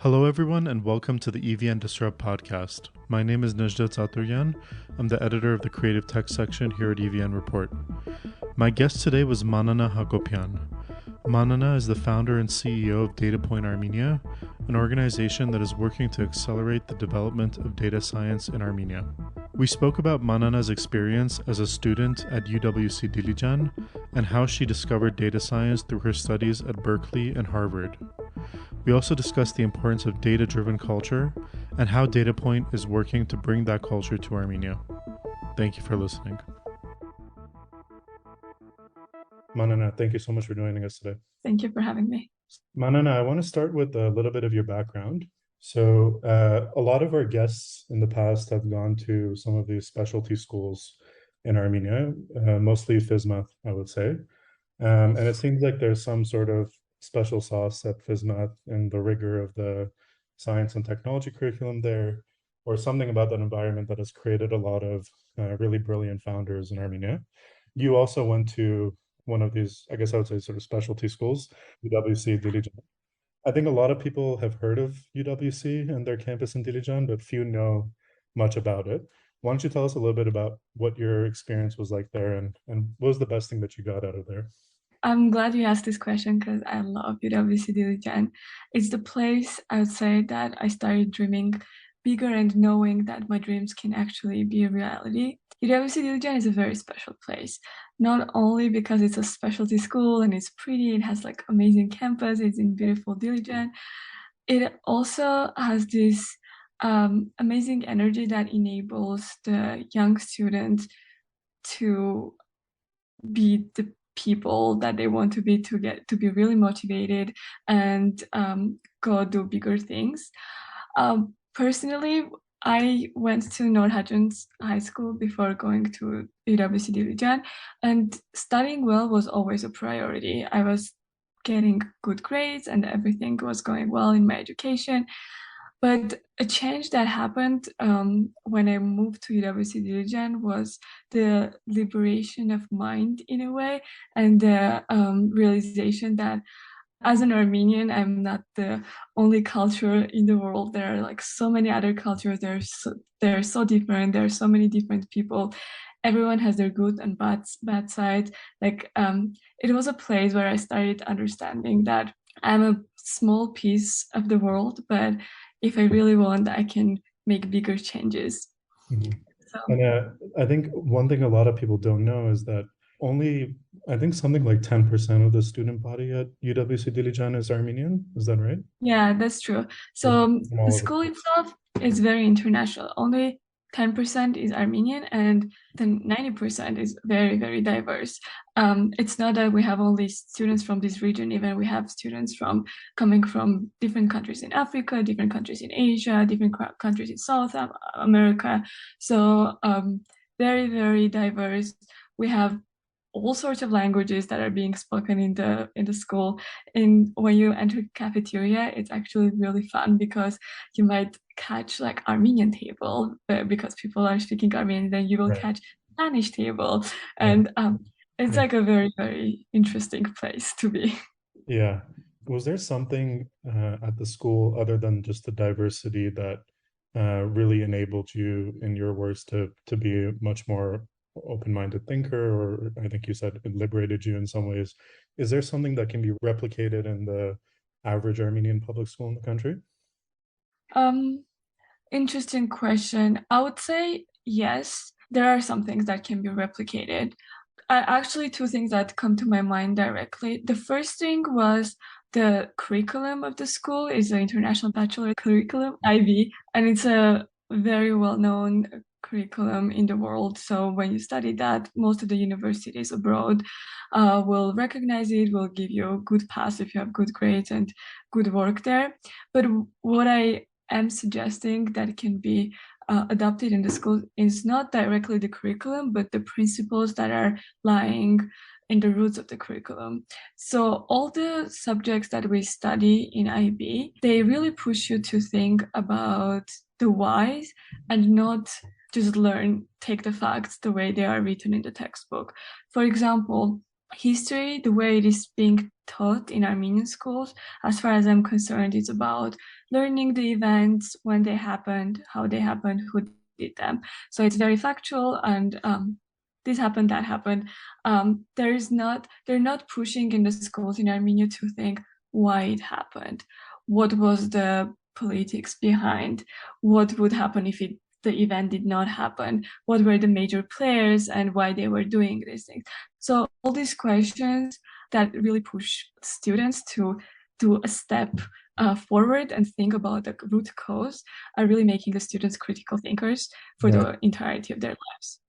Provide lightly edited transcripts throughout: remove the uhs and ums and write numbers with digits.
Hello, everyone, and welcome to the EVN Disrupt podcast. My name is Nejda Tsaturyan. I'm the editor of the creative text section here at EVN Report. My guest today was Manana Hakobyan. Manana is the founder and CEO of DataPoint Armenia, an organization that is working to accelerate the development of data science in Armenia. We spoke about Manana's experience as a student at UWC Dilijan and how she discovered data science through her studies at Berkeley and Harvard. We also discussed the importance of data-driven culture and how DataPoint is working to bring that culture to Armenia. Thank you for listening. Manana, thank you so much for joining us today. Thank you for having me. Manana, I want to start with a little bit of your background. So a lot of our guests in the past have gone to some of these specialty schools in Armenia, mostly FISMAT, I would say. And it seems like there's some sort of special sauce at FISMAT and the rigor of the science and technology curriculum there, or something about that environment that has created a lot of really brilliant founders in Armenia. You also went to one of these, I guess I would say, sort of specialty schools, UWC Dilijan. I think a lot of people have heard of UWC and their campus in Dilijan, but few know much about it. Why don't you tell us a little bit about what your experience was like there and what was the best thing that you got out of there? I'm glad you asked this question because I love UWC Dilijan. It's the place I would say that I started dreaming bigger and knowing that my dreams can actually be a reality. UWC Dilijan is a very special place, not only because it's a specialty school and it's pretty, it has like amazing campus, it's in beautiful Dilijan. It also has this amazing energy that enables the young students to be the people that they want to be, to get to be really motivated and go do bigger things. Personally, I went to North Hutchins High School before going to UWC Dilijan, and studying well was always a priority. I was getting good grades and everything was going well in my education. But a change that happened when I moved to UWC Dilijan was the liberation of mind in a way, and the realization that as an Armenian, I'm not the only culture in the world. There are like so many other cultures. They're so different. There are so many different people. Everyone has their good and bad sides. It was a place where I started understanding that I'm a small piece of the world, but if I really want, I can make bigger changes. Mhm. So, And I think one thing a lot of people don't know is that only, I think something like 10% of the student body at UWC Dilijan is Armenian. Is that right? yeah, that's true. From So the all over. school itself is very international. Only 10% is Armenian, and then 90% is very, very diverse. It's not that we have only students from this region, even we have students coming from different countries in Africa, different countries in Asia, different countries in South America. So very, very diverse. We have all sorts of languages that are being spoken in the school. And when you enter cafeteria, it's actually really fun because you might catch like Armenian table because people are speaking Armenian. Then you will Right. catch Spanish table, Right. and it's Right. like a very, very interesting place to be. Yeah. Was there something at the school other than just the diversity that really enabled you in your works to be a much more open-minded thinker, or I think you said it liberated you in some ways? Is there something that can be replicated in the average Armenian public school in the country? Um, Interesting question. I would say yes, there are some things that can be replicated. Actually, two things that come to my mind directly. The first thing was the curriculum of the school is the International Bachelor Curriculum, IB, and it's a very well-known curriculum in the world. So when you study that, most of the universities abroad will recognize it, will give you a good pass if you have good grades and good work there. But what I am suggesting that can be adopted in the school is not directly the curriculum, but the principles that are lying in the roots of the curriculum. So all the subjects that we study in IB, they really push you to think about the whys and not just take the facts the way they are written in the textbook. For example, history, the way it is being taught in Armenian schools, as far as I'm concerned, it's about learning the events, when they happened, how they happened, who did them. So it's very factual and this happened, that happened. They're not pushing in the schools in Armenia to think why it happened, what was the politics behind, what would happen if the event did not happen, what were the major players and why they were doing these things. So all these questions that really push students to do a step forward and think about the root cause are really making the students critical thinkers for Right. the entirety of their lives.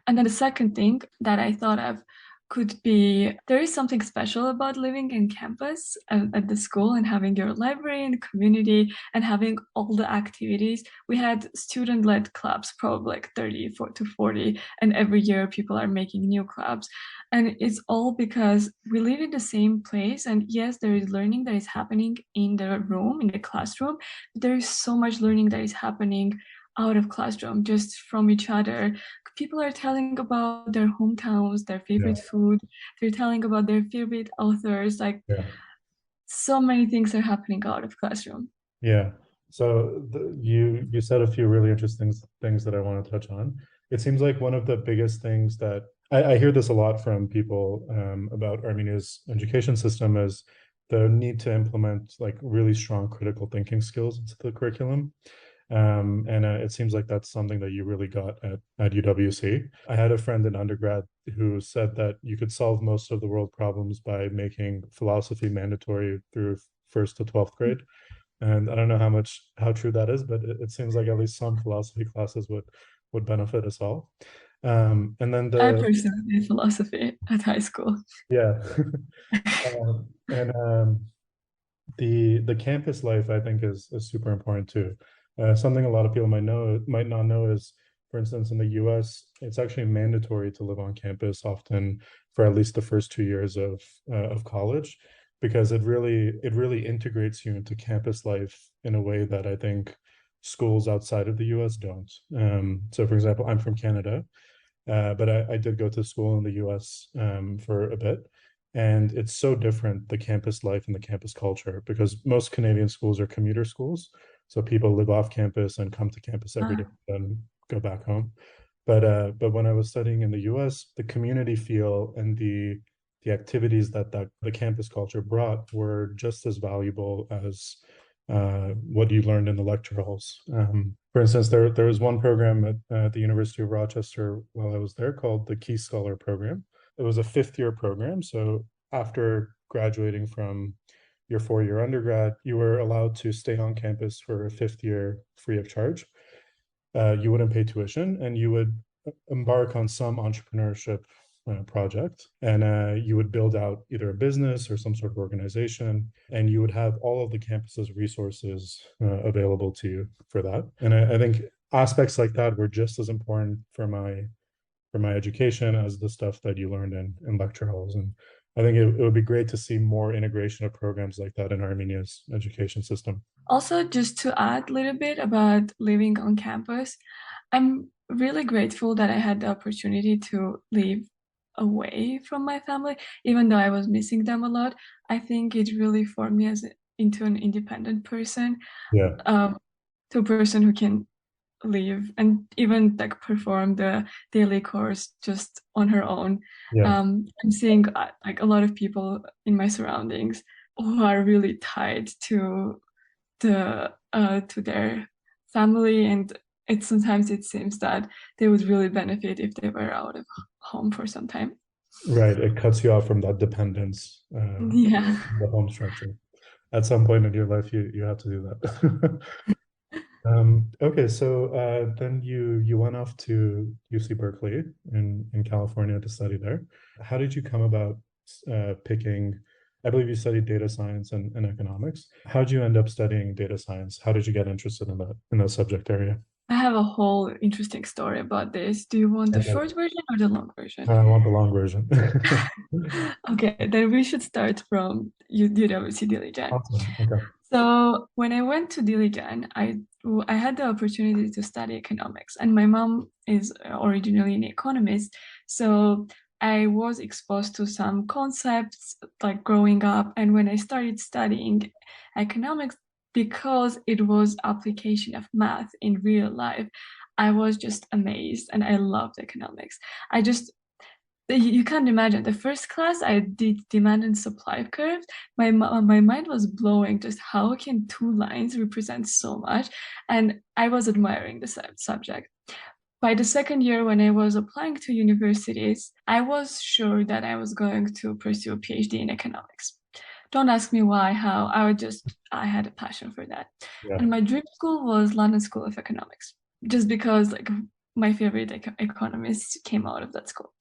And then the second thing that I thought of could be there is something special about living in campus at the school and having your library and community and having all the activities. We had student-led clubs, probably like 30 to 40, and every year people are making new clubs. And it's all because we live in the same place. And yes, there is learning that is happening in the room, in the classroom, but there is so much learning that is happening out of classroom, just from each other. People are telling about their hometowns, their Yeah. favorite food, they're telling about their favorite authors. Like Yeah. so many things are happening out of classroom. Yeah. So you said a few really interesting things that I want to touch on. It seems like one of the biggest things that I hear this a lot from people about Armenia's education system is the need to implement like really strong critical thinking skills into the curriculum. And it seems like that's something that you really got at UWC. I had a friend in undergrad who said that you could solve most of the world problems by making philosophy mandatory through first to 12th grade. And I don't know how true that is, but it seems like at least some philosophy classes would benefit us all. And then I the personally did philosophy at high school. yeah, and the campus life I think is super important too. Something a lot of people might not know is, for instance, in the U.S., it's actually mandatory to live on campus often for at least the first 2 years of college, because it really integrates you into campus life in a way that I think schools outside of the U.S. don't. So, for example, I'm from Canada, but I did go to school in the US for a bit. And it's so different, the campus life and the campus culture, because most Canadian schools are commuter schools. So people live off campus and come to campus every day Uh, and go back home. But when I was studying in the US, the community feel and the activities that the campus culture brought were just as valuable as what you learned in the lecture halls. For instance, there was one program at the University of Rochester while I was there called the Key Scholar Program. It was a fifth-year program, so after graduating from your four-year undergrad, you were allowed to stay on campus for a fifth year free of charge. You wouldn't pay tuition, and you would embark on some entrepreneurship project, and you would build out either a business or some sort of organization, and you would have all of the campus's resources available to you for that. And I think aspects like that were just as important for my education as the stuff that you learned in lecture halls. And I think it would be great to see more integration of programs like that in Armenia's education system. Also, just to add a little bit about living on campus, I'm really grateful that I had the opportunity to live away from my family, even though I was missing them a lot. I think it really formed me into an independent person, Yeah, um, to a person who can live and even like perform the daily course just on her own. yeah, I'm seeing like a lot of people in my surroundings who are really tied to their family, and it seems that they would really benefit if they were out of home for some time. right. It cuts you off from that dependence, Yeah. the home structure. At some point in your life, you have to do that. Okay, so then you went off to UC Berkeley in California to study there. How did you come about picking? I believe you studied data science and economics. How did you end up studying data science? How did you get interested in that subject area? I have a whole interesting story about this. Do you want the Okay. short version or the long version? I want the long version. Okay, then we should start from UWC Dilijan. Awesome. Okay. So when I went to Dilijan, I had the opportunity to study economics, and my mom is originally an economist. So I was exposed to some concepts like growing up. And when I started studying economics, because it was application of math in real life, I was just amazed and I loved economics. I just you can't imagine the first class I did demand and supply curves. My mind was blowing. Just how can two lines represent so much? And I was admiring the subject. By the second year, when I was applying to universities, I was sure that I was going to pursue a PhD in economics. Don't ask me why, how. I had a passion for that. Yeah. And my dream school was London School of Economics, just because like my favorite economists came out of that school.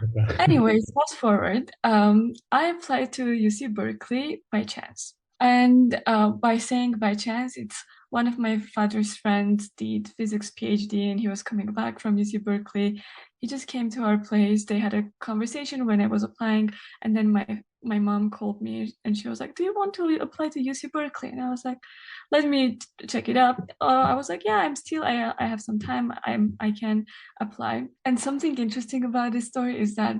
Okay. Anyways, fast forward, I applied to UC Berkeley by chance. And by saying by chance, it's one of my father's friends did physics PhD and he was coming back from UC Berkeley. He just came to our place. They had a conversation when I was applying, and then my mom called me and she was like, "Do you want to apply to UC Berkeley?" And I was like, "Let me check it up." I was like, "Yeah, I have some time. I can apply." And something interesting about this story is that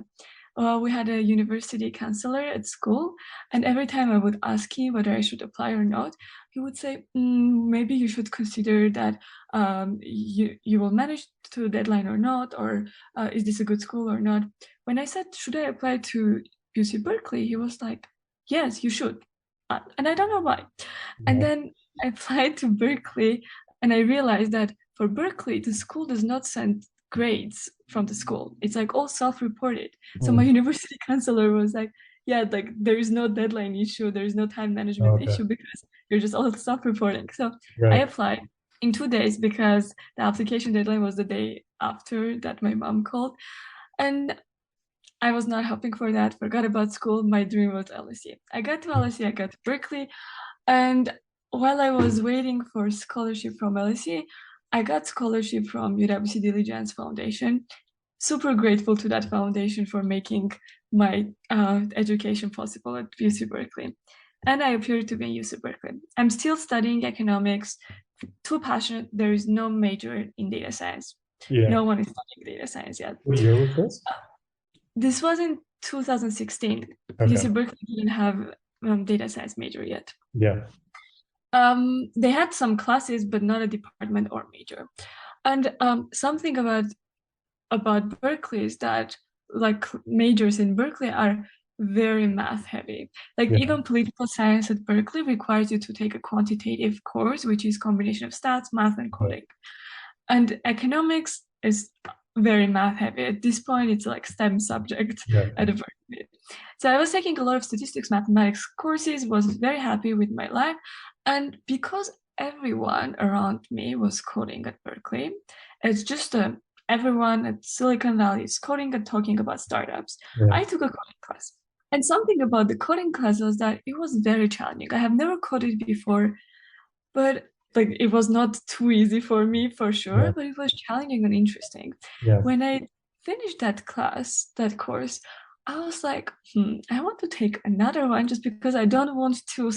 we had a university counselor at school, and every time I would ask him whether I should apply or not, he would say, "Maybe you should consider that you will manage to deadline or not, or is this a good school or not?" When I said, "Should I apply to UC Berkeley?" he was like, "Yes, you should," and I don't know why. And Yeah. then I applied to Berkeley, and I realized that for Berkeley, the school does not send grades from the school. It's like all self-reported. So my Mm. university counselor was like, "Yeah, like there is no deadline issue, there is no time Oh, management okay. issue because you're just all self-reporting." So I Right. applied in 2 days because the application deadline was the day after that my mom called. And I was not hoping for that, forgot about school. My dream was LSE. I got to LSE, I got to Berkeley, and while I was waiting for scholarship from LSE, I got scholarship from UWC Diligence Foundation. Super grateful to that foundation for making my education possible at UC Berkeley. And I appeared to be in UC Berkeley. I'm still studying economics, too passionate. There is no major in data science. Yeah. No one is studying data science yet. What year was this? This was in 2016. Okay. UC Berkeley didn't have data science major yet. Yeah. They had some classes, but not a department or major. And something about Berkeley is that like majors in Berkeley are very math heavy. Like Yeah. even political science at Berkeley requires you to take a quantitative course, which is combination of stats, math, and Yeah. coding. And economics is very math heavy. At this point, it's like STEM subject Yeah. at Berkeley. So I was taking a lot of statistics, mathematics courses, was very happy with my life. And because everyone around me was coding at Berkeley, it's just everyone at Silicon Valley is coding and talking about startups. Yeah. I took a coding class. And something about the coding class was that it was very challenging. I have never coded before, but like it was not too easy for me for Yeah. sure, but it was challenging and interesting. Yeah. When I finished that course, I was like, I want to take another one just because I don't want to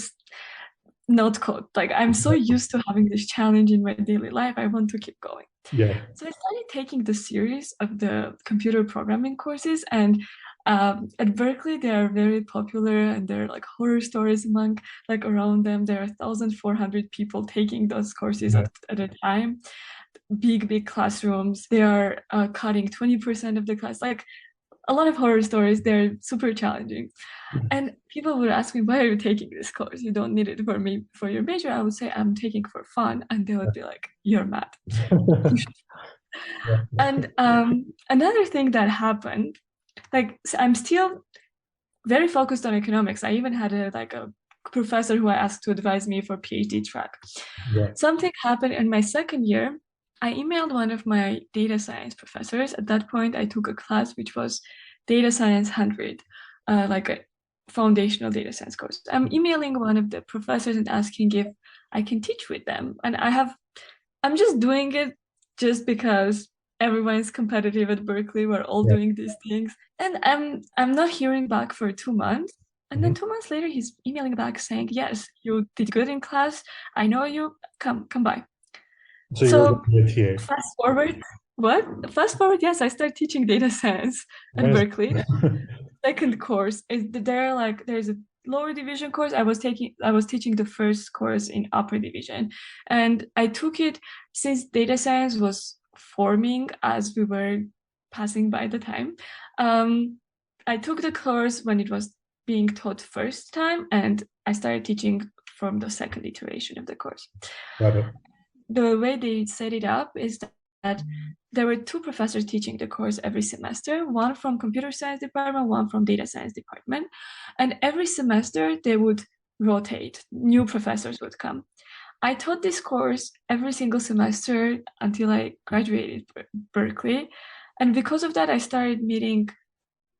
not code. Like I'm so used to having this challenge in my daily life. I want to keep going. Yeah. So I started taking the series of the computer programming courses, and at Berkeley they are very popular, and there are like horror stories among like around them. There are 1,400 people taking those courses Yeah. at a time. Big classrooms. They are cutting 20% of the class. Like a lot of horror stories. They're super challenging. And people would ask me, "Why are you taking this course? You don't need it for your major." I would say, "I'm taking for fun," and they would be like, "You're mad." Yeah. And another thing that happened, like I'm still very focused on economics. I even had a professor who I asked to advise me for PhD track. Yeah. Something happened in my second year. I emailed one of my data science professors. At that point, I took a class which was Data Science 100, like a foundational data science course. I'm emailing one of the professors and asking if I can teach with them. And I'm just doing it just because everyone's competitive at Berkeley. We're all Yeah. doing these things. And I'm not hearing back for 2 months. And then Mhm. 2 months later, he's emailing back saying, "Yes, you did good in class. I know you. Come by." So you were So looking at TA. fast forward. What? Fast forward, yes, I started teaching data science at Nice. Berkeley. Second course is there like there's a lower division course. I was teaching the first course in upper division, and I took it since data science was forming as we were passing by the time. I took the course when it was being taught first time, and I started teaching from the second iteration of the course. Got it. The way they set it up is that there were two professors teaching the course every semester, one from computer science department, one from data science department. And every semester they would rotate, new professors would come. I taught this course every single semester until I graduated Berkeley. And because of that, I started meeting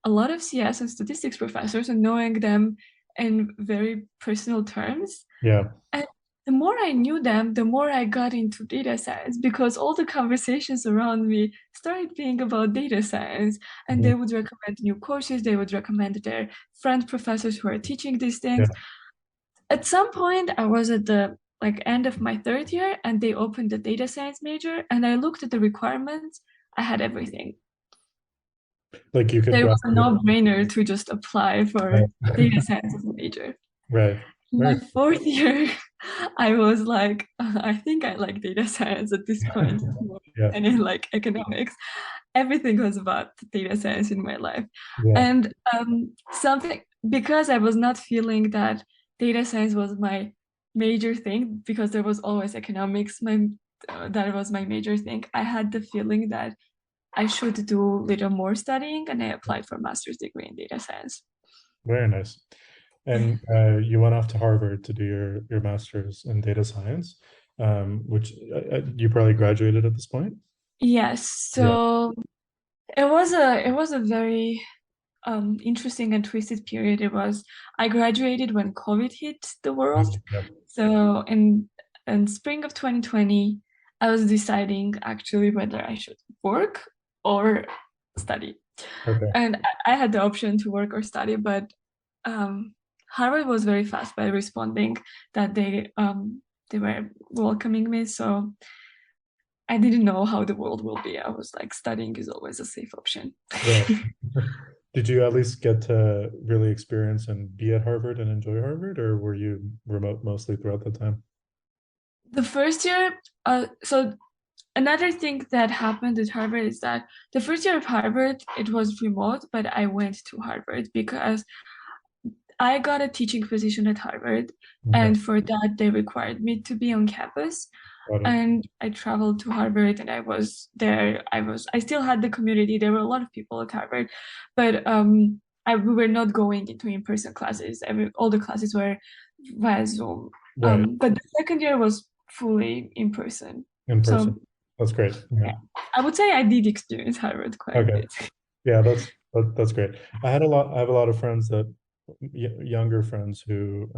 a lot of CS and statistics professors and knowing them in very personal terms. Yeah. And the more I knew them, the more I got into data science because all the conversations around me started being about data science. And Mhm. they would recommend new courses, they would recommend their friend professors who are teaching these things. Yeah. At some point, I was at the end of my third year and they opened the data science major and I looked at the requirements. I had everything. Like you So could it was a graduate. no-brainer to just apply for Right. data science as a major. Right. In Very my fourth year, I was like, I think I like data science at this point more yeah. than I like economics. Everything was about data science in my life. Yeah. And something, because I was not feeling that data science was my major thing, because there was always economics, that was my major thing. I had the feeling that I should do a little more studying, and I applied for a master's degree in data science. Very nice. And you went off to Harvard to do your master's in data science, which you probably graduated at this point. Yes, Yeah. so it was a very interesting and twisted period. It was I graduated when COVID hit the world. Yeah. So in spring of 2020, I was deciding actually whether I should work or study. Okay. And I had the option to work or study, but um, Harvard was very fast by responding that they were welcoming me. So I didn't know how the world will be. I was like, studying is always a safe option. Right. Did you at least get to really experience and be at Harvard and enjoy Harvard, or were you remote mostly throughout the time? The first year, so another thing that happened at Harvard is that the first year of Harvard, it was remote, but I went to Harvard because I got a teaching position at Harvard, Okay. and for that, they required me to be on campus. Got it. And I traveled to Harvard and I was there. I still had the community. There were a lot of people at Harvard, but we were not going into in-person classes. All the classes were via Zoom. Right. But the second year was fully in person. In person. So That's great. Yeah. yeah, I would say I did experience Harvard quite a Okay. bit. Yeah, that's great. I have a lot of friends that younger friends who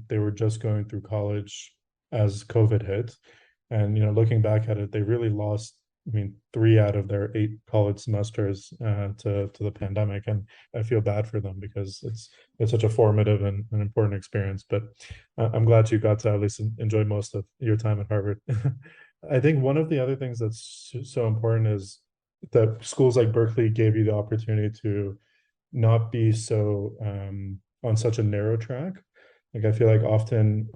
they were just going through college as COVID hit. And looking back at it, they really lost, I mean, 3 out of their 8 college semesters to the pandemic. And I feel bad for them because it's such a formative and important experience. But I'm glad you got to at least enjoy most of your time at Harvard. I think one of the other things that's so important is that schools like Berkeley gave you the opportunity to not be so on such a narrow track. Like I feel like often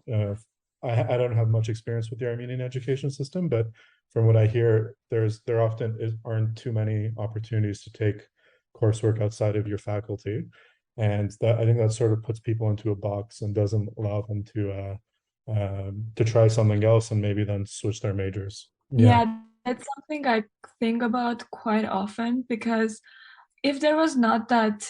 I don't have much experience with the Armenian education system, but from what I hear, there often aren't too many opportunities to take coursework outside of your faculty, and that I think that sort of puts people into a box and doesn't allow them to try something else and maybe then switch their majors. Yeah, Yeah, that's something I think about quite often because if there was not that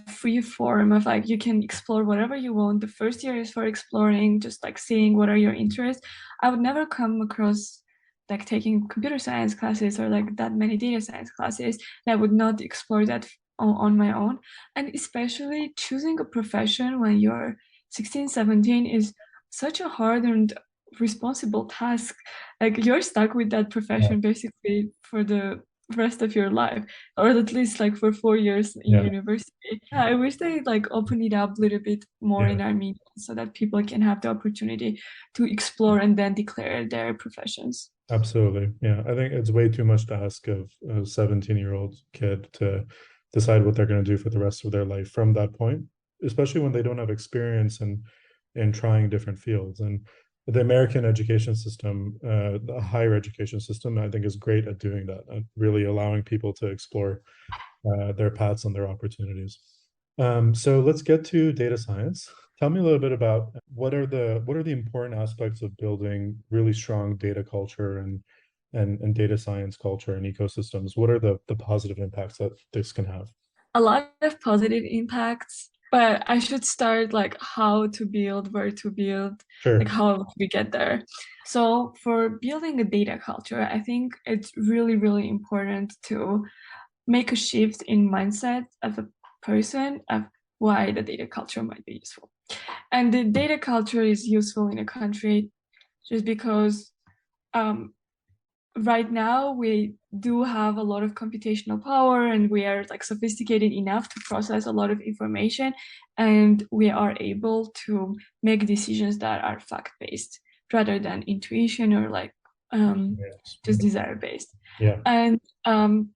free form of like you can explore whatever you want, the first year is for exploring, just like seeing what are your interests. I would never come across like taking computer science classes or like that many data science classes. And I would not explore that on my own. And especially choosing a profession when you're 16, 17 is such a hard and responsible task. Like you're stuck with that yeah, profession basically for the rest of your life, or at least like for 4 years in yeah, university. Yeah, I wish they like open it up a little bit more yeah. in Armenia so that people can have the opportunity to explore and then declare their professions. Absolutely. Yeah. I think it's way too much to ask of a 17-year-old kid to decide what they're going to do for the rest of their life from that point, especially when they don't have experience in trying different fields. And the American education system, the higher education system, I think is great at doing that, at really allowing people to explore their paths and their opportunities. So let's get to data science. Tell me a little bit about what are the important aspects of building really strong data culture and data science culture and ecosystems. What are the positive impacts that this can have? A lot of positive impacts, but I should start like how to build, where to build, like Sure. how we get there. So for building a data culture, I think it's really, really important to make a shift in mindset of a person of why the data culture might be useful. And the data culture is useful in a country just because um, right now we do have a lot of computational power and we are like sophisticated enough to process a lot of information, and we are able to make decisions that are fact-based rather than intuition or like um, Yes. just desire-based. Yeah. And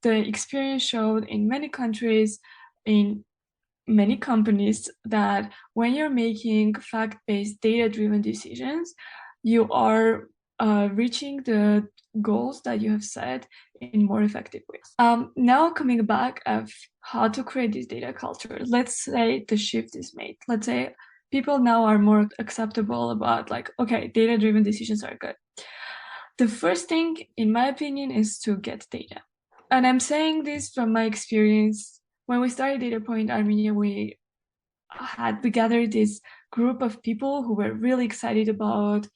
the experience showed in many countries, in many companies, that when you're making fact-based, data-driven decisions, you are reaching the goals that you have set in more effective ways. Now coming back of how to create this data culture, let's say the shift is made. Let's say people now are more acceptable about like, okay, data-driven decisions are good. The first thing, in my opinion, is to get data. And I'm saying this from my experience. When we started DataPoint Armenia, we gathered this group of people who were really excited about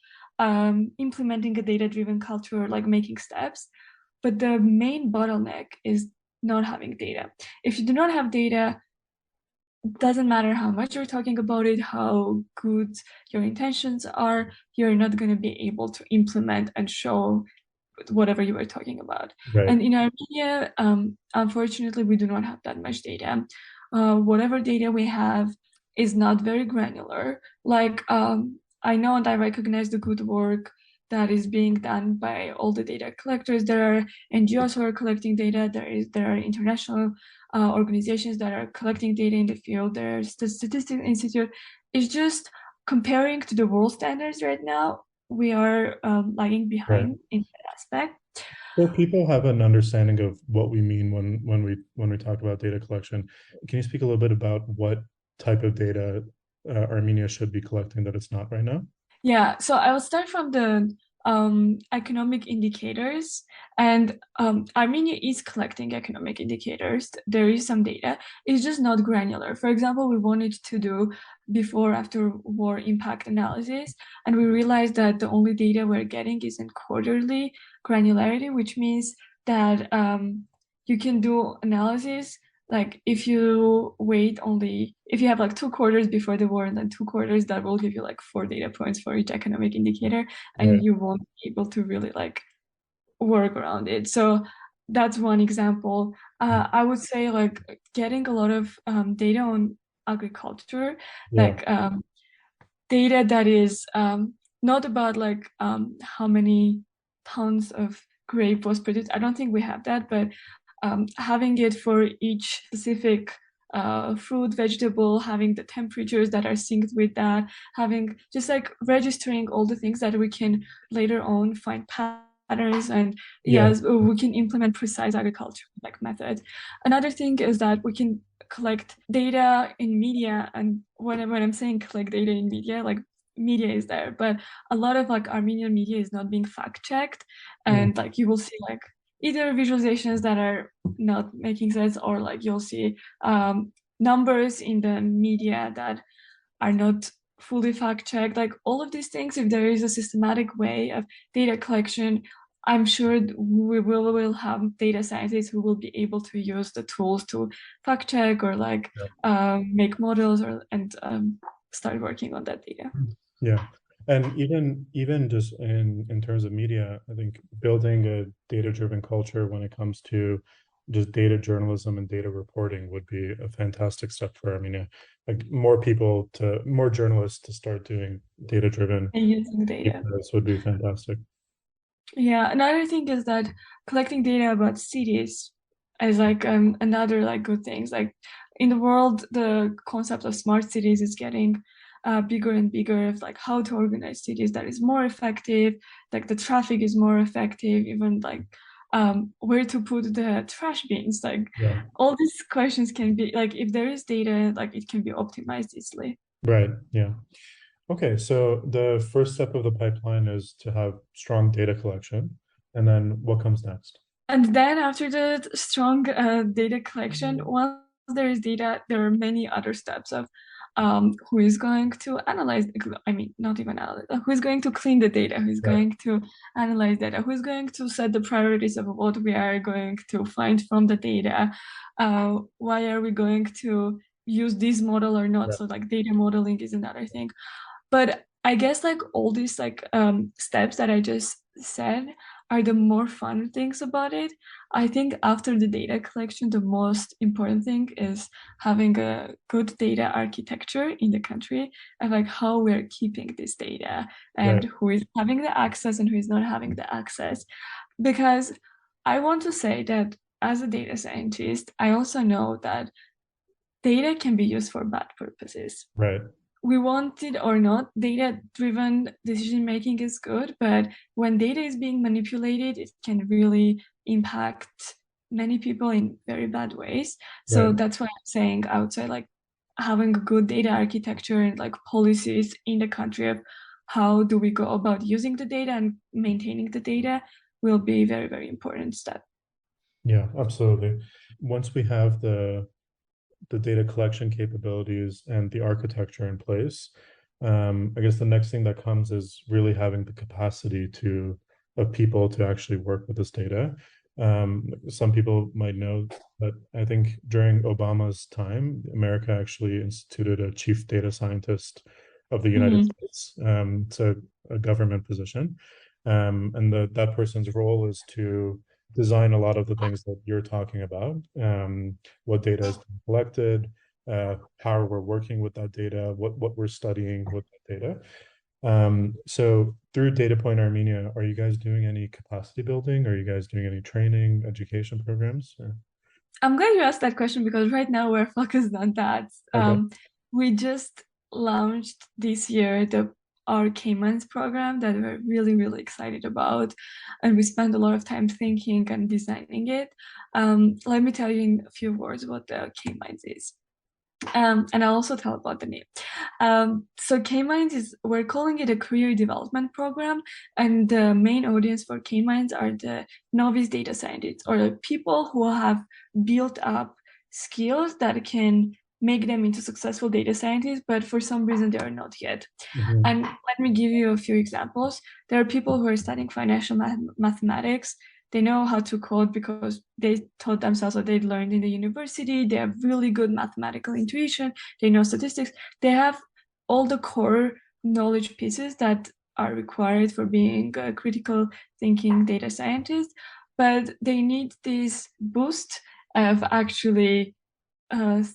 implementing a data-driven culture, like making steps. But the main bottleneck is not having data. If you do not have data, doesn't matter how much you're talking about it, how good your intentions are, you're not going to be able to implement and show whatever you were talking about. Right. And in Armenia, unfortunately, we do not have that much data. Whatever data we have is not very granular. Like, I know and I recognize the good work that is being done by all the data collectors. There are NGOs who are collecting data. There are international organizations that are collecting data in the field. There's the Statistics Institute. It's just comparing to the world standards right now, we are lagging Right. behind in that aspect. So people have an understanding of what we mean when we talk about data collection. Can you speak a little bit about what type of data Armenia should be collecting that it's not right now? Yeah, so I will start from the economic indicators, and Armenia is collecting economic indicators. There is some data. It's just not granular. For example, we wanted to do before after war impact analysis, and we realized that the only data we're getting is in quarterly granularity, which means that you can do analysis like if you wait only if you have like 2 quarters before the war and then 2 quarters, that will give you like 4 data points for each economic indicator, and Right. you won't be able to really like work around it. So that's one example. I would say like getting a lot of data on agriculture, Yeah. like data that is not about like how many tons of grape was produced. I don't think we have that, but having it for each specific fruit, vegetable, having the temperatures that are synced with that, having just like registering all the things that we can later on find patterns, and Yeah. yes, we can implement precise agriculture like methods. Another thing is that we can collect data in media, and when I'm saying collect data in media, like media is there, but a lot of like Armenian media is not being fact checked, Mm. and like you will see like either visualizations that are not making sense, or like you'll see numbers in the media that are not fully fact checked. Like all of these things, if there is a systematic way of data collection, I'm sure we will have data scientists who will be able to use the tools to fact check or like Yeah. make models and start working on that data. Yeah. And even just in terms of media, I think building a data-driven culture when it comes to just data journalism and data reporting would be a fantastic step for Armenia. Like more journalists to start doing data-driven And using data. pieces would be fantastic. Yeah, another thing is that collecting data about cities is like another like good things. Like in the world, the concept of smart cities is getting bigger and bigger of like how to organize cities that is more effective, like the traffic is more effective, even like where to put the trash bins. Like Yeah. all these questions can be like if there is data, like it can be optimized easily. Right. Yeah. Okay. So the first step of the pipeline is to have strong data collection. And then what comes next? And then after the strong data collection, once there is data, there are many other steps of who is going to analyze, I mean, not even analyze, who is going to clean the data, who is Right. going to analyze data, who is going to set the priorities of what we are going to find from the data, why are we going to use this model or not. Yeah. So like data modeling is another thing. But I guess like all these like steps that I just said are the more fun things about it. I think after the data collection, the most important thing is having a good data architecture in the country of like how we're keeping this data and Right. who is having the access and who is not having the access. Because I want to say that as a data scientist, I also know that data can be used for bad purposes. Right. We want it or not, data driven decision making is good, but when data is being manipulated, it can really impact many people in very bad ways. So Right. that's why I'm saying I would say like having a good data architecture and like policies in the country of how do we go about using the data and maintaining the data will be very, very important step. Yeah, absolutely. Once we have the data collection capabilities and the architecture in place, I guess the next thing that comes is really having the capacity to of people to actually work with this data. Some people might know that I think during Obama's time, America actually instituted a chief data scientist of the United Mm. States. It's a government position, and that person's role is to design a lot of the things that you're talking about. What data is being collected, how we're working with that data, what we're studying with that data. So through DataPoint Armenia, are you guys doing any capacity building? Are you guys doing any training, education programs? I'm glad you asked that question because right now we're focused on that. Okay. We just launched this year the our Caymans program that we're really, really excited about. And we spent a lot of time thinking and designing it. Let me tell you in a few words what the Caymans is. And I'll also tell about the name. So K-Minds is, we're calling it a career development program, and the main audience for K-Minds are the novice data scientists or the people who have built up skills that can make them into successful data scientists, but for some reason they are not yet. Mhm. And let me give you a few examples. There are people who are studying financial mathematics. They know how to code because they taught themselves what they learned in the university. They have really good mathematical intuition. They know statistics. They have all the core knowledge pieces that are required for being a critical thinking data scientist, but they need this boost of actually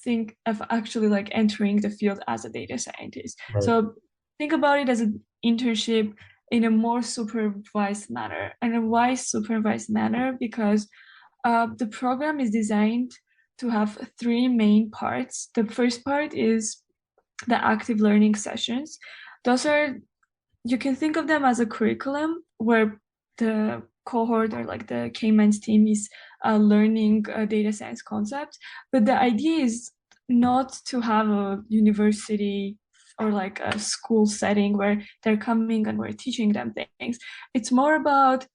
think of actually like entering the field as a data scientist. Right. So think about it as an internship in a more supervised manner. And why supervised manner? Because the program is designed to have three main parts. The first part is the active learning sessions. Those are, you can think of them as a curriculum where the cohort or like the K-Mans team is learning data science concepts. But the idea is not to have a university or like a school setting where they're coming and we're teaching them things. It's more about,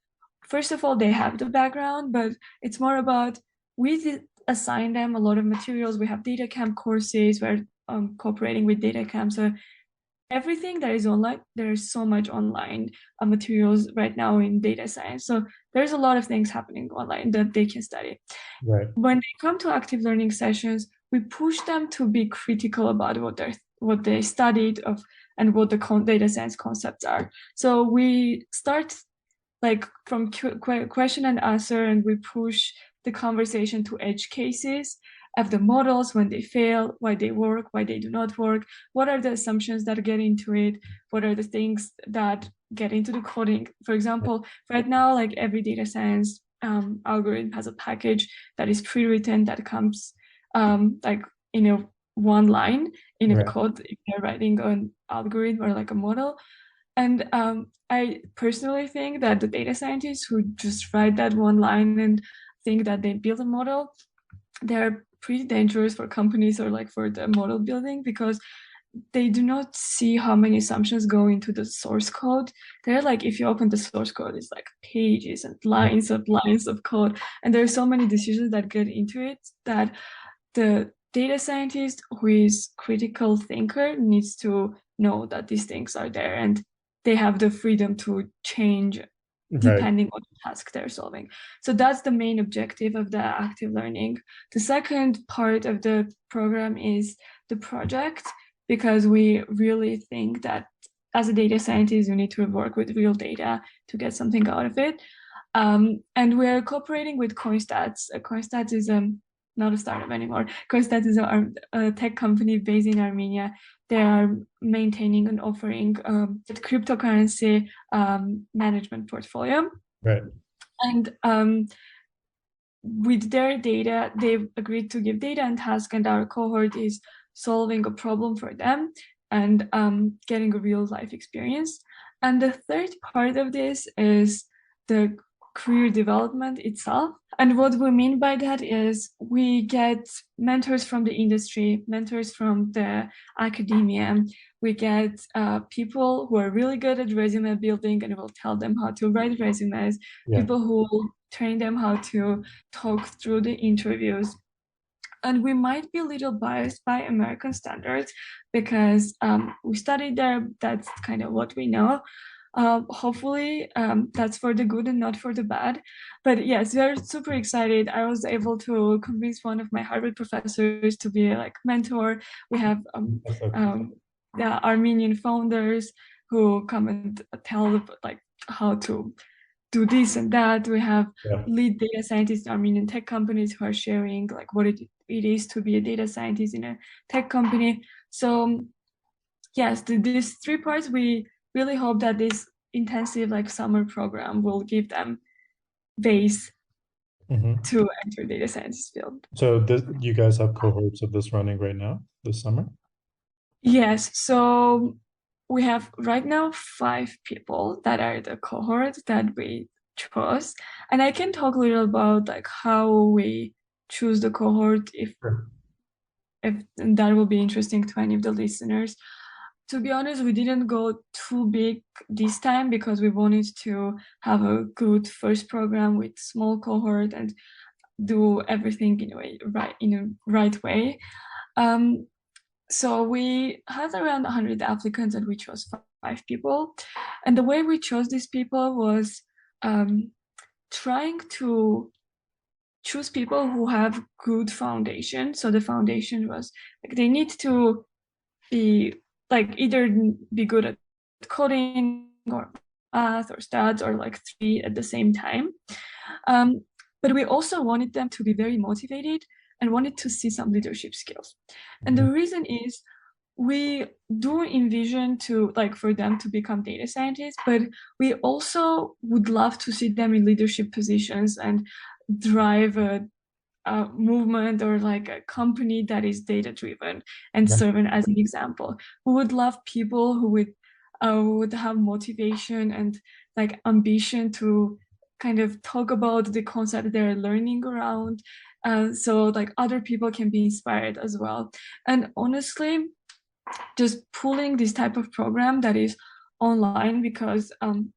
first of all, they have the background, but it's more about we assign them a lot of materials. We have data camp courses. We're cooperating with data camp. So everything that is online, there's so much online materials right now in data science. So there's a lot of things happening online that they can study. Right. When they come to active learning sessions, we push them to be critical about what they studied of and what the data science concepts are. So we start like from question and answer, and we push the conversation to edge cases of the models when they fail, why they work, why they do not work, what are the assumptions that get into it, what are the things that get into the coding. For example, right now, like every data science algorithm has a package that is pre-written that comes like in a one line in a Right. code if you're writing an algorithm or like a model. And I personally think that the data scientists who just write that one line and think that they build a model, they're pretty dangerous for companies or like for the model building, because they do not see how many assumptions go into the source code. They're like, if you open the source code, it's like pages and lines of code. And there are so many decisions that get into it that the data scientist who is critical thinker needs to know that these things are there and they have the freedom to change Right. depending on the task they're solving. So that's the main objective of the active learning. The second part of the program is the project, because we really think that as a data scientist, you need to work with real data to get something out of it. And we're cooperating with CoinStats. CoinStats is not a startup anymore. CoinStats is a tech company based in Armenia. They are maintaining and offering cryptocurrency management portfolio. Right. And with their data, they've agreed to give data and task, and our cohort is solving a problem for them and getting a real life experience. And the third part of this is the career development itself. And what we mean by that is we get mentors from the industry, mentors from the academia. We get people who are really good at resume building and will tell them how to write resumes, Yeah. people who will train them how to talk through the interviews. And we might be a little biased by American standards because we studied there. That's kind of what we know. Hopefully, that's for the good and not for the bad. But yes, we're super excited. I was able to convince one of my Harvard professors to be like mentor. We have That's so cool. the Armenian founders who come and tell like how to do this and that. We have Yeah. lead data scientists in Armenian tech companies who are sharing like what it is to be a data scientist in a tech company. So yes, these three parts, we really hope that this intensive like summer program will give them base Hmm. to enter data science field. So this, you guys have cohorts of this running right now this summer? Yes, so we have right now 5 people that are the cohort that we chose, and I can talk a little about like how we choose the cohort Sure. if that will be interesting to any of the listeners. To be honest, we didn't go too big this time because we wanted to have a good first program with small cohort and do everything in a right way. Um, so we had around 100 applicants and we chose 5 people. And the way we chose these people was trying to choose people who have good foundation. So the foundation was like they need to be like either be good at coding or math or stats or like three at the same time. Um, but we also wanted them to be very motivated and wanted to see some leadership skills. And the Mhm. reason is we do envision to like for them to become data scientists, but we also would love to see them in leadership positions and drive a movement or like a company that is data driven and Right. serve as an example. We would love people who would have motivation and like ambition to kind of talk about the concept they're learning around, so like other people can be inspired as well. And honestly, just pulling this type of program that is online, because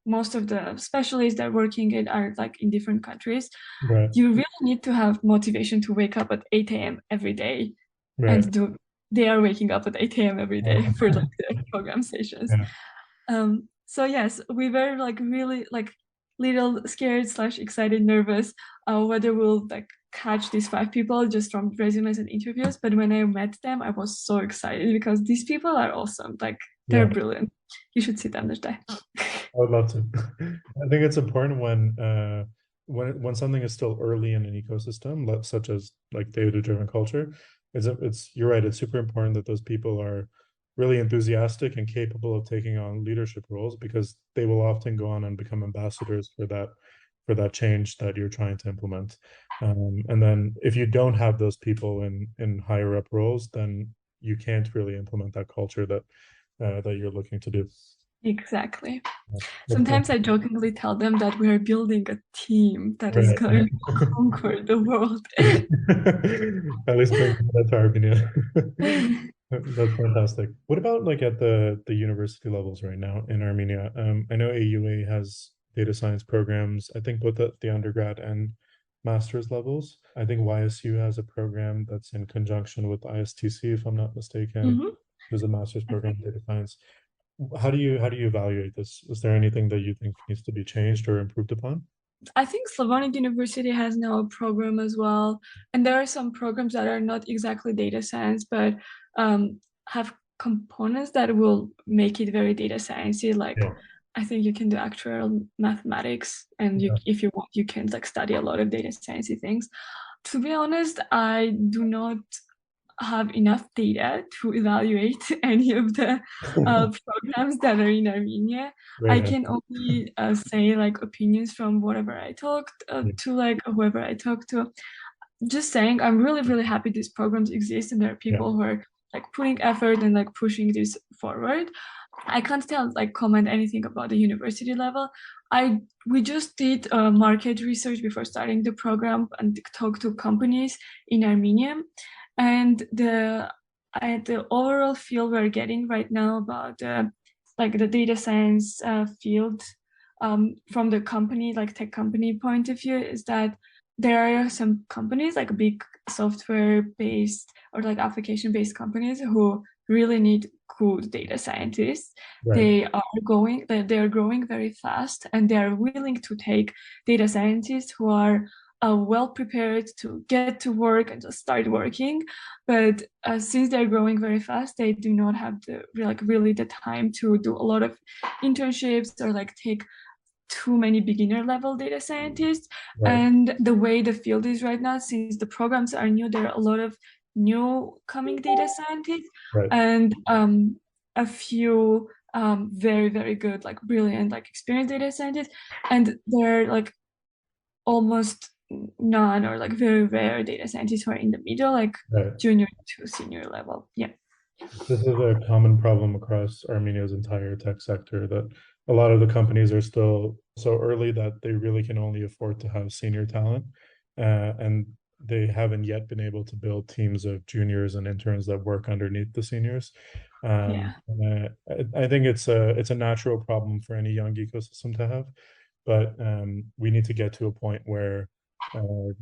most of the specialists that are working it are like in different countries, Right. you really need to have motivation to wake up at 8 a.m. every day Right. and do they are waking up at 8 a.m. every day for like the program sessions. Yeah. So yes, we were like really like little scared slash excited, nervous, whether we'll like catch these 5 people just from resumes and interviews. But when I met them, I was so excited because these people are awesome. Like they're Yeah. brilliant. You should see them this day. I would love to. I think it's important when something is still early in an ecosystem, such as like data-driven culture, it's you're right, it's super important that those people are really enthusiastic and capable of taking on leadership roles because they will often go on and become ambassadors for that change that you're trying to implement. And then if you don't have those people in higher up roles, then you can't really implement that culture that you're looking to do. Exactly. That's Sometimes I jokingly tell them that we are building a team that is right. going to conquer the world. At least bring that to Armenia. That's fantastic. What about like at the university levels right now in Armenia? I know AUA has data science programs, I think both at the undergrad and master's levels. I think YSU has a program that's in conjunction with ISTC, if I'm not mistaken. Mhm. There's a master's I program think in data science. How do you evaluate this? Is there anything that you think needs to be changed or improved upon? I think Slavonic University has now a program as well, and there are some programs that are not exactly data science, but have components that will make it very data sciencey. Like Yeah. I think you can do actual mathematics, and you, Yeah. if you want, you can like study a lot of data sciencey things. To be honest, I do not have enough data to evaluate any of the programs that are in Armenia. I Right. can only say like opinions from whatever I talked Yeah. to, like whoever I talked to. Just saying, I'm really, really happy these programs exist and there are Yeah. people who are like putting effort and like pushing this forward. I can't tell like comment anything about the university level. I We just did market research before starting the program and talked to companies in Armenia, and the overall feel we're getting right now about like the data science field from the company like tech company point of view is that there are some companies like big software based or like application based companies who really need good data scientists. Right. They are growing very fast and they are willing to take data scientists who are well prepared to get to work and just start working. But since they're growing very fast, they do not have the like really the time to do a lot of internships or like take too many beginner level data scientists. Right. And the way the field is right now, since the programs are new, there are a lot of new coming data scientists Right. and a few very, very good, like brilliant, like experienced data scientists. And they're like almost none or like very rare data scientists who are in the middle, like Right. junior to senior level. Yeah. This is a common problem across Armenia's entire tech sector that a lot of the companies are still so early that they really can only afford to have senior talent. And they haven't yet been able to build teams of juniors and interns that work underneath the seniors. Yeah. I think it's a natural problem for any young ecosystem to have, but we need to get to a point where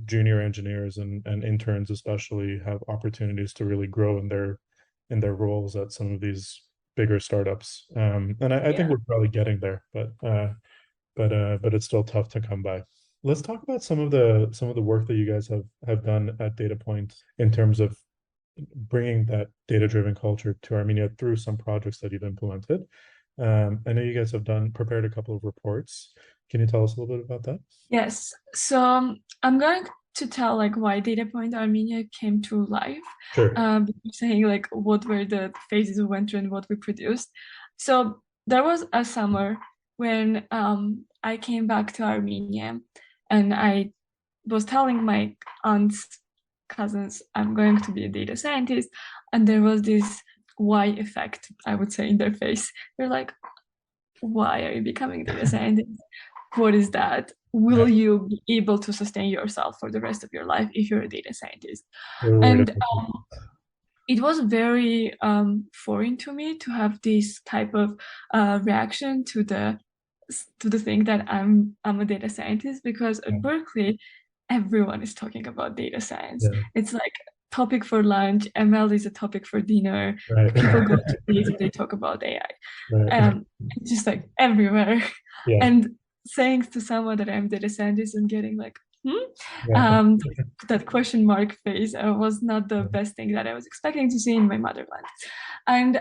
junior engineers and interns especially have opportunities to really grow in their roles at some of these bigger startups. And I think Yeah. we're probably getting there, but it's still tough to come by. Let's talk about some of the work that you guys have done at DataPoint in terms of bringing that data-driven culture to Armenia through some projects that you've implemented. I know you guys have prepared a couple of reports. Can you tell us a little bit about that? Yes. So I'm going to tell like why DataPoint Armenia came to life. Sure. Saying like what were the phases we went through and what we produced. So there was a summer when I came back to Armenia and I was telling my aunts, cousins, I'm going to be a data scientist. And there was this why effect, I would say, in their face. They're like, why are you becoming a data scientist? What is that? Will Yeah, you be able to sustain yourself for the rest of your life if you're a data scientist? we're worried And about that. it was very foreign to me to have this type of reaction to the thing that I'm a data scientist because Yeah, at Berkeley, everyone is talking about data science. yeah, It's like topic for lunch, ML is a topic for dinner. right. People go to dates and they talk about AI. Right. It's just like everywhere. Yeah, And saying to someone that I'm data scientist and getting like, hmm? yeah, Um, that question mark face was not the best thing that I was expecting to see in my motherland. And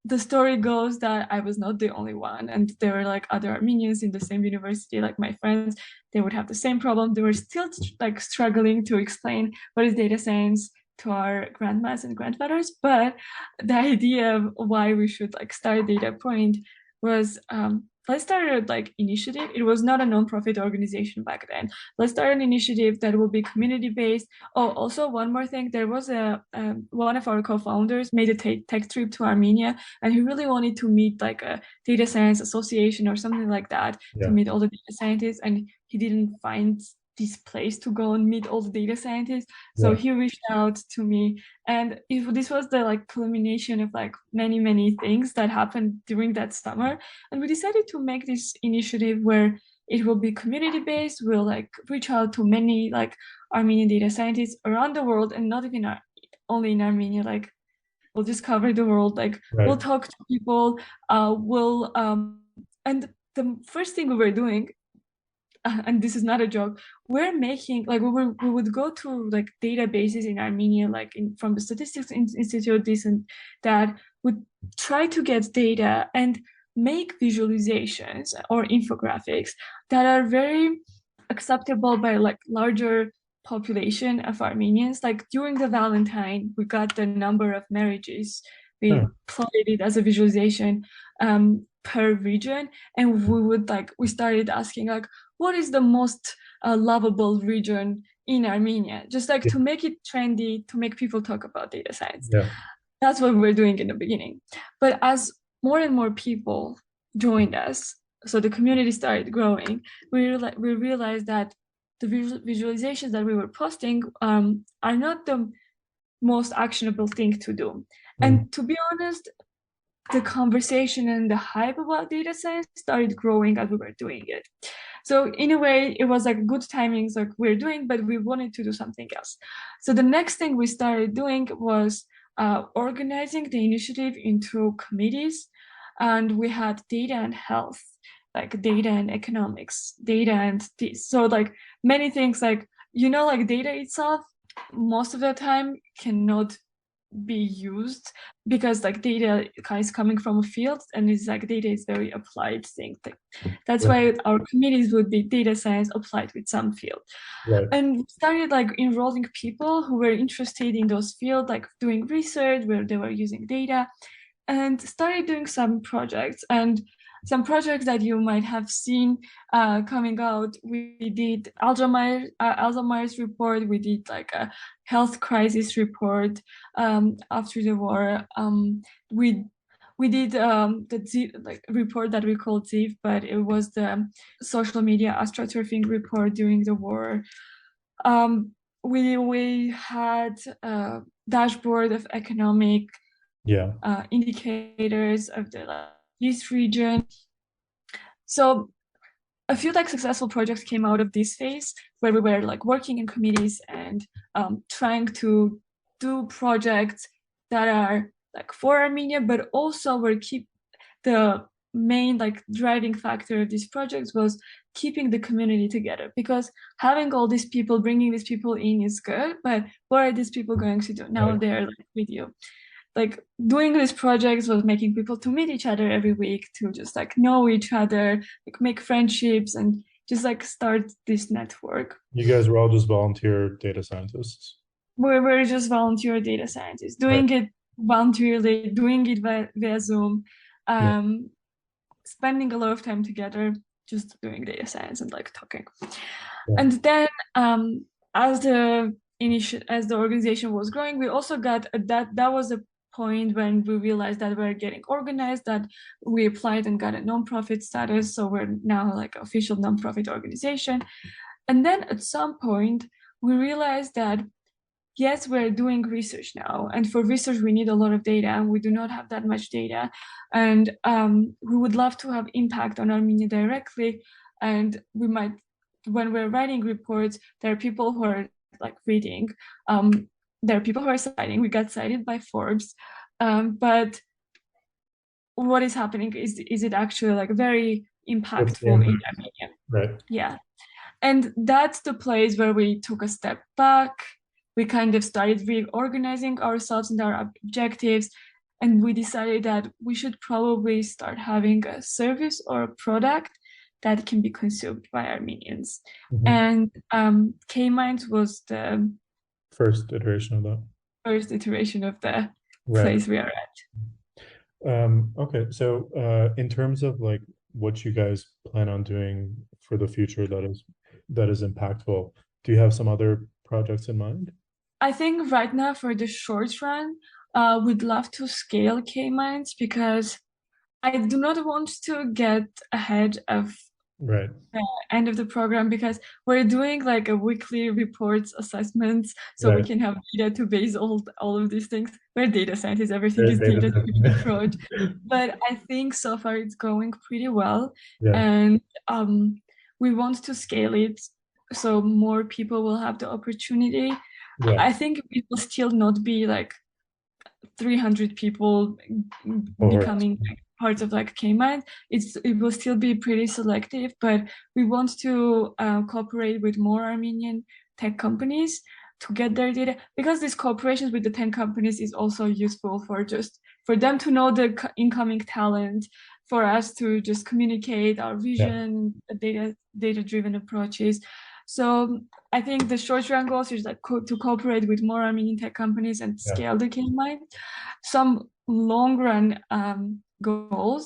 the story goes that I was not the only one, and there were like other Armenians in the same university, like my friends. They would have the same problem. They were still like struggling to explain what is data science to our grandmas and grandfathers. But the idea of why we should like start DataPoint was let's start a like initiative. It was not a nonprofit organization back then. Let's start an initiative that will be community based. Oh, also one more thing, there was a one of our co-founders made a tech trip to Armenia, and he really wanted to meet like a data science association or something like that to Yeah. meet all the data scientists, and he didn't find this place to go and meet all the data scientists. So Yeah. he reached out to me, and this was the like culmination of like many things that happened during that summer. And we decided to make this initiative where it will be community based. We'll like reach out to many like Armenian data scientists around the world, and not even only in Armenia. Like we'll just cover the world. Like we'll Right. talk to people. We'll and the first thing we were doing, and this is not a joke, we're making like we would go to like databases in Armenia, like from the Statistics Institute, this and that, would try to get data and make visualizations or infographics that are very acceptable by like larger population of Armenians. Like during the Valentine, we got the number of marriages. We Huh. plotted it as a visualization per region, and we started asking like, what is the most lovable region in Armenia? Just like Yeah. to make it trendy, to make people talk about data science. Yeah. That's what we were doing in the beginning. But as more and more people joined us, so the community started growing, we realized that the visualizations that we were posting are not the most actionable thing to do. Mm. And to be honest, the conversation and the hype about data science started growing as we were doing it. So in a way, it was like good timings, like we're doing, but we wanted to do something else. So the next thing we started doing was organizing the initiative into committees, and we had data and health, like data and economics, data and this. So like many things, like like data itself, most of the time cannot be used because like data is coming from a field, and it's like data is very applied thing. That's Right. why our committees would be data science applied with some field. Right. And we started like enrolling people who were interested in those fields, like doing research where they were using data, and started doing some projects. And some projects that you might have seen coming out. We did Alzheimer's report. We did like a health crisis report after the war. We did the like report that we called ZIV, but it was the social media astroturfing report during the war. We had a dashboard of economic Yeah. indicators of the like, this region. So a few like successful projects came out of this phase where we were like working in committees and trying to do projects that are like for Armenia, but also were keep the main like driving factor of these projects was keeping the community together, because having all these people, bringing these people in is good, but what are these people going to do now? Right. They're like with you. Like doing these projects was making people to meet each other every week, to just like know each other, like make friendships and just like start this network. You guys were all just volunteer data scientists. We're just volunteer data scientists Right. doing it voluntarily, doing it via Zoom, Yeah. um, spending a lot of time together, just doing data science and like talking. Yeah. And then as the organization was growing, we also got that was a point when we realized that we're getting organized, that we applied and got a nonprofit status. So we're now like an official nonprofit organization. And then at some point, we realized that yes, we're doing research now. And for research, we need a lot of data, and we do not have that much data. And we would love to have impact on Armenia directly. And we might, when we're writing reports, there are people who are like reading. There are people who are citing. We got cited by Forbes. But what is happening is it actually like very What's the impactful in impact? Armenia? Right. Yeah. And that's the place where we took a step back. We kind of started reorganizing ourselves and our objectives. And we decided that we should probably start having a service or a product that can be consumed by Armenians. Mhm. And K-Minds was the First iteration of that. first iteration of the Right. place we are at. Okay. So, in terms of like what you guys plan on doing for the future that is impactful, do you have some other projects in mind? I think right now for the short run, we'd love to scale K-Mines because I do not want to get ahead of Right. the end of the program because we're doing like a weekly reports assessments so we Right. can have data to base all of these things. We're data scientists, everything Great is data data driven set. approach. But I think so far it's going pretty well. Yeah. And we want to scale it so more people will have the opportunity. Yeah. I think it will still not be like 300 people Cohort. becoming like part of like K-Mind. It will still be pretty selective, but we want to cooperate with more Armenian tech companies to get their data because these cooperations with the 10 companies is also useful for just for them to know the incoming talent, for us to just communicate our Yeah. vision, data driven approaches. So I think the short run goals is like to cooperate with more Armenian tech companies and Yeah. scale the K-Mind. Some long run goals,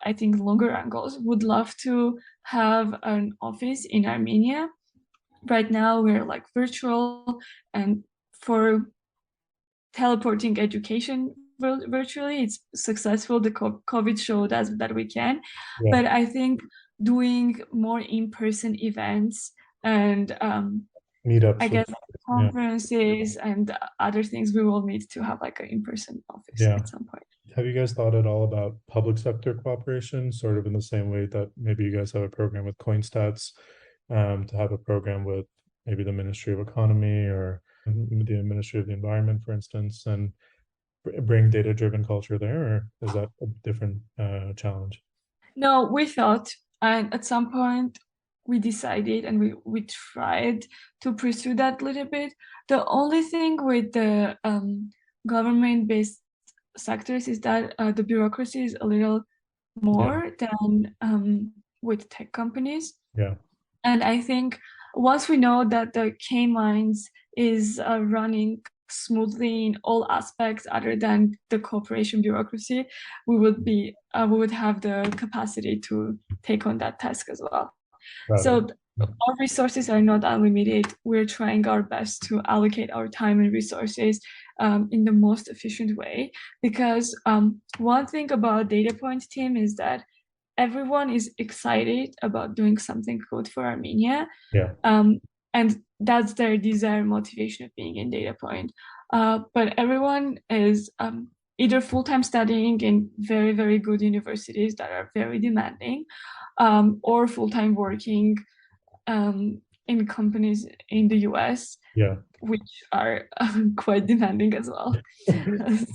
I think longer run goals, would love to have an office in Armenia. Right now we're like virtual, and for teleporting education virtually, it's successful. The COVID showed us that we can, Yeah. but I think doing more in-person events and I Meetups with. guess Yeah. conferences and other things, we will need to have like an in-person office Yeah. at some point. Have you guys thought at all about public sector cooperation, sort of in the same way that maybe you guys have a program with CoinStats, to have a program with maybe the Ministry of Economy or the Ministry of the Environment, for instance, and bring data-driven culture there, or is that a different challenge? No, we thought, and at some point we decided and we tried to pursue that a little bit. The only thing with the government-based sectors is that the bureaucracy is a little Yeah. more than with tech companies. Yeah. And I think once we know that the K-Mines is running smoothly in all aspects other than the corporation bureaucracy, we would have the capacity to take on that task as well. Got it. So our resources are not unlimited. We're trying our best to allocate our time and resources in the most efficient way. Because one thing about DataPoint team is that everyone is excited about doing something good for Armenia. Yeah. Um, and that's their desire motivation of being in DataPoint. But everyone is either full-time studying in very, very good universities that are very demanding, or full-time working in companies in the US, Yeah. which are quite demanding as well.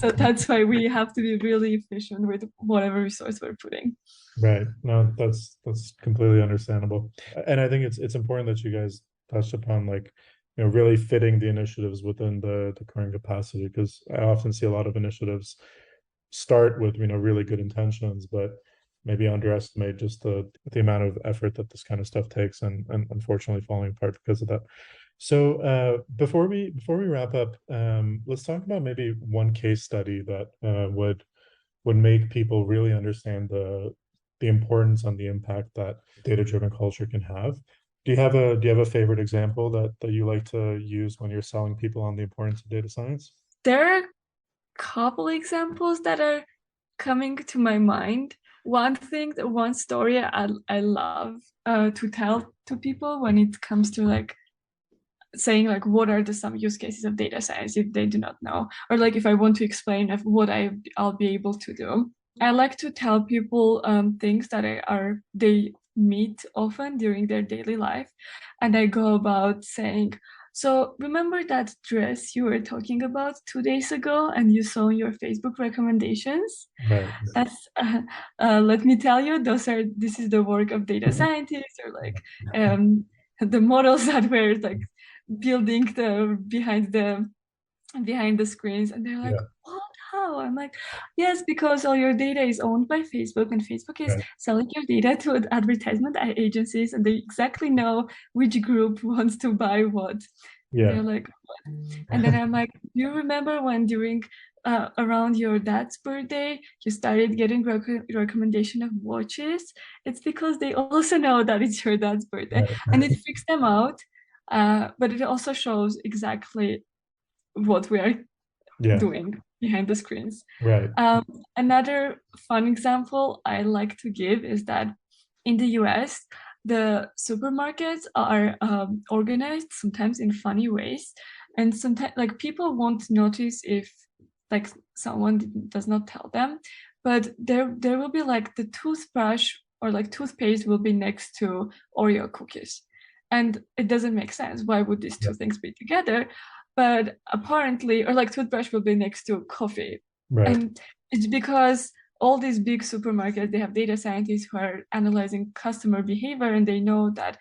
So that's why we have to be really efficient with whatever resource we're putting. Right. No, that's completely understandable. And I think it's important that you guys touched upon like, really fitting the initiatives within the current capacity, because I often see a lot of initiatives start with, really good intentions, but maybe underestimate just the amount of effort that this kind of stuff takes, and unfortunately falling apart because of that. So before we wrap up, let's talk about maybe one case study that would make people really understand the importance and the impact that data-driven culture can have. Do you have a favorite example that you like to use when you're selling people on the importance of data science? There are a couple examples that are coming to my mind. One story I love to tell to people when it comes to like saying like what are the some use cases of data science if they do not know, or like if I want to explain of what I'll be able to do. I like to tell people things that they meet often during their daily life, and I go about saying, so remember that dress you were talking about 2 days ago and you saw in your Facebook recommendations? Right. That's let me tell you, this is the work of data scientists, or like the models that were like building the behind the screens, and they're like, Yeah. what, how? I'm like, yes, because all your data is owned by Facebook, and Facebook is Right. selling your data to advertisement agencies, and they exactly know which group wants to buy what. And Yeah. they're like, and then I'm like, do you remember when during around your dad's birthday, you started getting recommendation of watches? It's because they also know that it's your dad's birthday, and Right. it freaks them out. But it also shows exactly what we are Yeah. doing behind the screens. Right. Um, Another fun example I like to give is that in the US, the supermarkets are organized sometimes in funny ways, and sometimes like people won't notice if like someone does not tell them, but there will be like the toothbrush or like toothpaste will be next to Oreo cookies, and it doesn't make sense. Why would these Yeah. two things be together? But apparently, or like toothbrush will be next to coffee, Right. and it's because all these big supermarkets, they have data scientists who are analyzing customer behavior, and they know that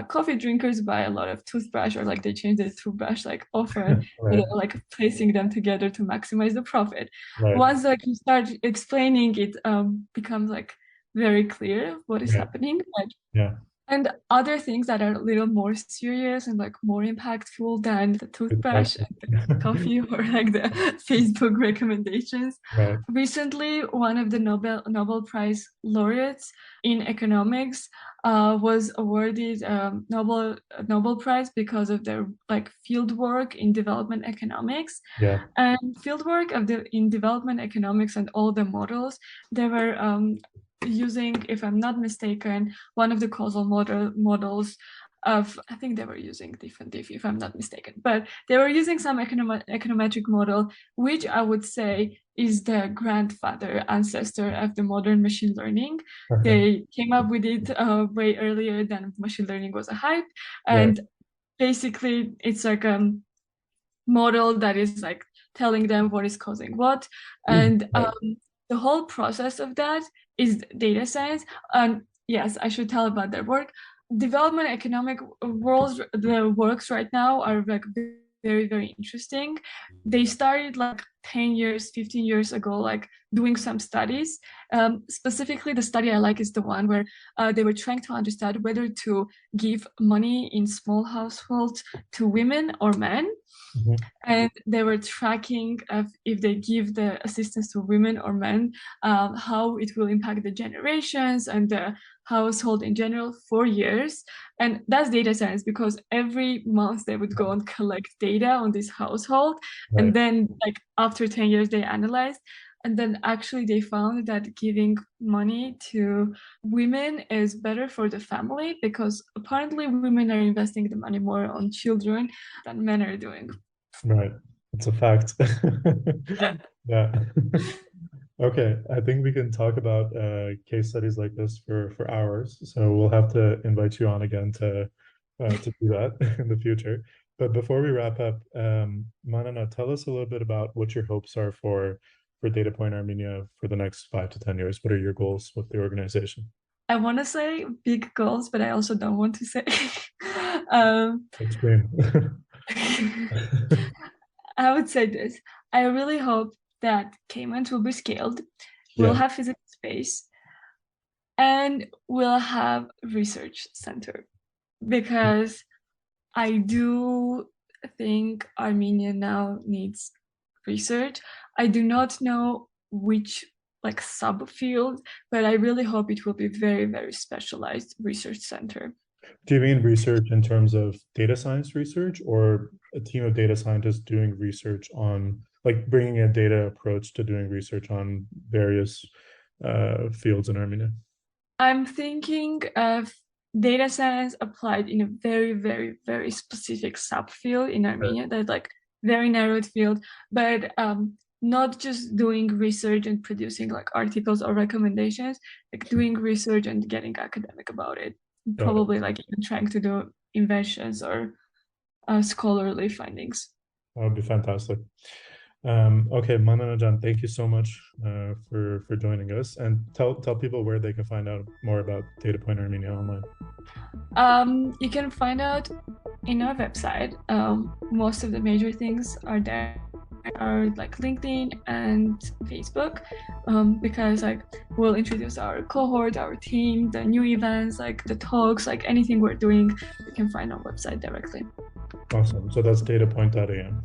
coffee drinkers buy a lot of toothbrush, or like they change their toothbrush like often, but Right. they're like placing them together to maximize the profit. Right. Once like you start explaining it, becomes like very clear what is Right. happening. Yeah. And other things that are a little more serious and like more impactful than the Good question. toothbrush and the coffee or like the Facebook recommendations. Right. Recently, one of the Nobel Prize laureates in economics was awarded Nobel Prize because of their like field work in development economics. Yeah. And fieldwork of the in development economics and all the models, they were using, if I'm not mistaken, one of the causal models of, I think they were using different diff, if I'm not mistaken, but they were using some econometric model, which I would say is the grandfather ancestor of the modern machine learning. Okay. They came up with it way earlier than machine learning was a hype, Right. and basically it's like model that is like telling them what is causing what. And Right. the whole process of that is data science. And yes, I should tell about their work. Development economic worlds, the works right now are like very, very interesting. They started like 10 years, 15 years ago, like doing some studies. Specifically, the study I like is the one where they were trying to understand whether to give money in small households to women or men, Mhm. and they were tracking of if they give the assistance to women or men, how it will impact the generations and the household in general for years. And that's data science, because every month they would go and collect data on this household, and Right. then like after 10 years they analyzed, and then actually they found that giving money to women is better for the family, because apparently women are investing the money more on children than men are doing. Right. It's a fact. Yeah. Okay. I think we can talk about case studies like this for hours. So we'll have to invite you on again to do that in the future. But before we wrap up, Manana, tell us a little bit about what your hopes are for DataPoint Armenia for the next 5 to 10 years. What are your goals with the organization? I want to say big goals, but I also don't want to say. um, Extreme. I would say this. I really hope that Caymans will be scaled, we'll Yeah. have physical space, and we'll have research center, because I do think Armenia now needs research. I do not know which like subfield, but I really hope it will be very, very specialized research center. Do you mean research in terms of data science research or a team of data scientists doing research on, like bringing a data approach to doing research on various fields in Armenia? I'm thinking of data science applied in a very, very, very specific subfield in Right. Armenia, that like very narrowed field, but not just doing research and producing like articles or recommendations, like doing research and getting academic about it. Got it. Probably like even trying to do inventions or scholarly findings. That would be fantastic. Okay, Mananajan, thank you so much for joining us, and tell people where they can find out more about DataPoint Armenia online. You can find out in our website. Most of the major things are there, are like LinkedIn and Facebook, because like we'll introduce our cohort, our team, the new events, like the talks, like anything we're doing, you can find on website directly. Awesome. So that's datapoint.am.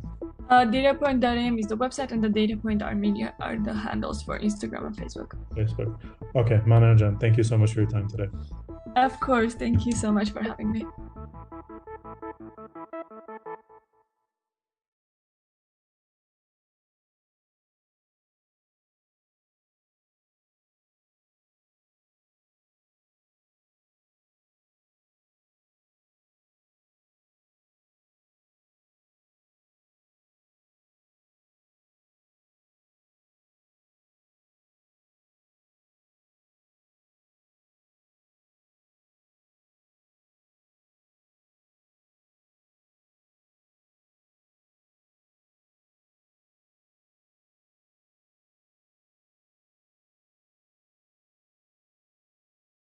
DataPoint.am is the website, and the DataPoint Armenia are the handles for Instagram and Facebook. Facebook. Okay, Manana, thank you so much for your time today. Of course, thank you so much for having me.